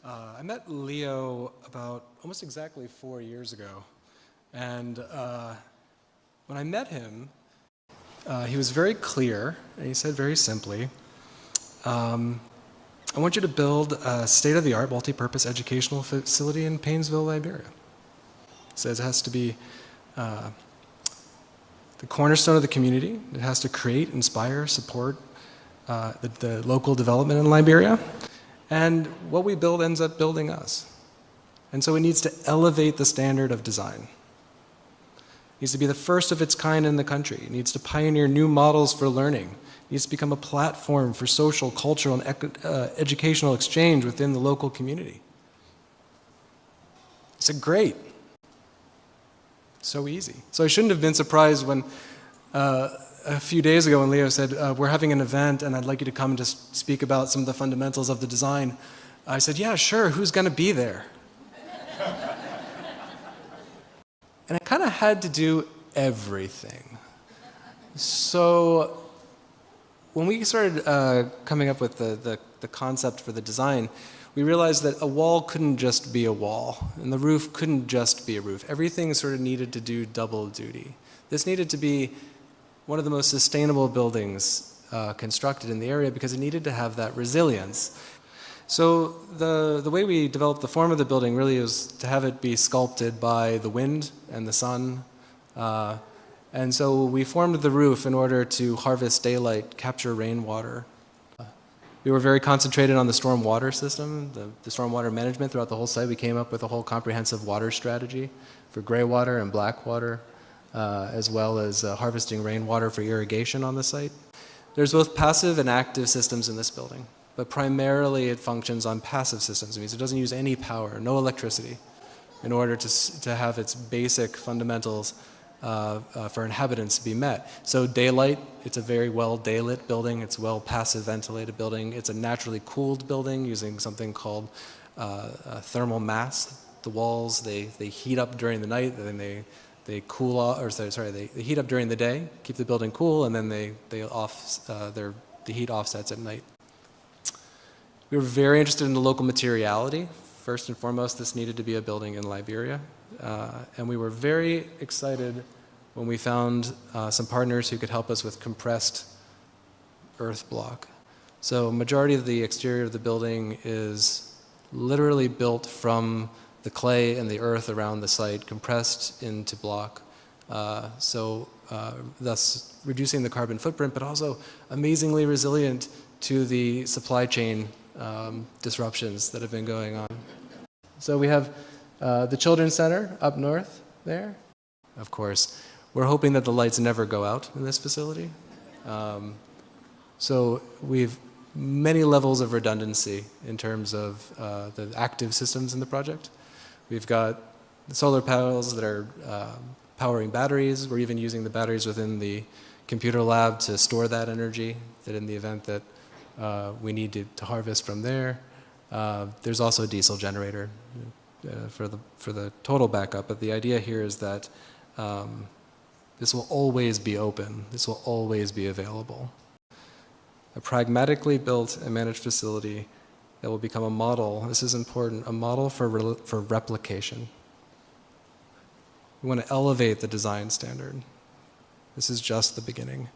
I met Leo about almost exactly 4 years ago. And when I met him, he was very clear, and he said very simply, I want you to build a state-of-the-art multi-purpose educational facility in Painesville, Liberia. He says it has to be the cornerstone of the community. It has to create, inspire, support the local development in Liberia. And what we build ends up building us. And so it needs to elevate the standard of design. It needs to be the first of its kind in the country. It needs to pioneer new models for learning. It needs to become a platform for social, cultural, and educational exchange within the local community. I said, great. So easy. So I shouldn't have been surprised when a few days ago when Leo said, we're having an event and I'd like you to come and just speak about some of the fundamentals of the design. I said, yeah, sure, who's going to be there? And I kind of had to do everything. So when we started coming up with the concept for the design, we realized that a wall couldn't just be a wall, and the roof couldn't just be a roof. Everything sort of needed to do double duty. This needed to be one of the most sustainable buildings constructed in the area because it needed to have that resilience. So the way we developed the form of the building really is to have it be sculpted by the wind and the sun. And so we formed the roof in order to harvest daylight, capture rainwater. We were very concentrated on the storm water system, the storm water management throughout the whole site. We came up with a whole comprehensive water strategy for gray water and black water, as well as harvesting rainwater for irrigation on the site. There's both passive and active systems in this building, but primarily it functions on passive systems. It means it doesn't use any power, no electricity, in order to have its basic fundamentals for inhabitants to be met. So daylight, it's a very well daylit building. It's a well passive ventilated building. It's a naturally cooled building using something called thermal mass. The walls, they heat up during the night, and then they cool off, or sorry, they heat up during the day, keep the building cool, and then the heat offsets at night. We were very interested in the local materiality. First and foremost, this needed to be a building in Liberia. And we were very excited when we found some partners who could help us with compressed earth block. So majority of the exterior of the building is literally built from the clay and the earth around the site, compressed into block. Thus reducing the carbon footprint, but also amazingly resilient to the supply chain disruptions that have been going on. So we have the Children's Center up north there. Of course, we're hoping that the lights never go out in this facility. So we've many levels of redundancy in terms of the active systems in the project. We've got the solar panels that are powering batteries. We're even using the batteries within the computer lab to store that energy, that in the event that we need to harvest from there. There's also a diesel generator for the total backup, but the idea here is that this will always be open. This will always be available. A pragmatically built and managed facility that will become a model, this is important, a model for replication. We want to elevate the design standard. This is just the beginning.